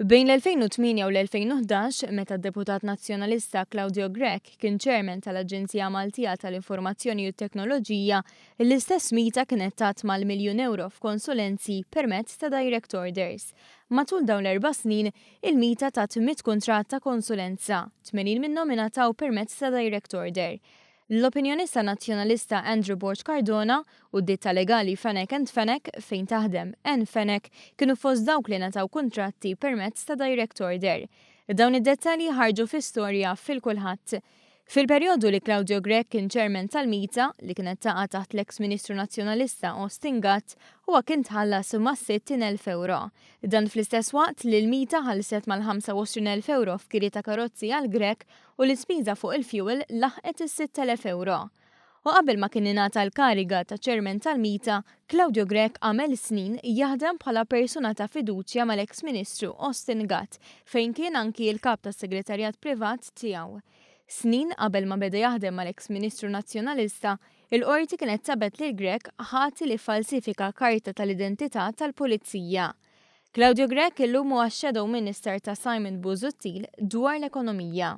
Bejn l-2008 u l-2011, meta d-deputat nazzjonalista Claudio Grech kien chairman tal-Aġenzija Maltija tal-Informazzjoni u t-Teknoloġija, l-istess mita kienet tat mal-1,000,000 euro f'konsulenzi permezz ta' direct orders. Matul dawn l-4 snin, il-mita tat 100 kuntratt ta' konsulenza, 80 minnhom ingħataw permezz ta' direct order. L-opinjonista nazzjonalista Andrew Borg Cardona u d-ditta legali Fenech and Fenech fejn taħdem Anne Fenech kienu fost dawk li nataw kuntratti permezz ta' direct order. Dawn id-dettalji ħarġu fi-storja fil-kulħadd. Fil-perjodu li Claudio Grech kien chairman tal-mita li kienet taqa' taħt l-eks Ministru Nazzjonalista Austin Gatt, huwa kien tħallas ma' 60,000 euro. Dan fl-istess waqt li l-mita ħallset mal-25,000 euro f'kiri ta' karozzi għal Grech u l-ispiża fuq il-fuel laħqet is-6,000 euro. U qabel ma kien ingħata l-kariga ta' chairman tal-mita, Claudio Grech għamel snin jaħdem bħala persuna ta' fiduċja mal-eks Ministru Austin Gatt fejn kien anki l-kap tas-segretarjat privat tiegħu. Snin qabel ma beda jaħdem mal-eks Ministru Nazzjonalista, il-qorti kienet sabet lil Grech ħati li falsifika karta tal-identità tal-Pulizija. Claudio Grech illum huwa Shadow Minister ta' Simon Busuttil dwar l-ekonomija.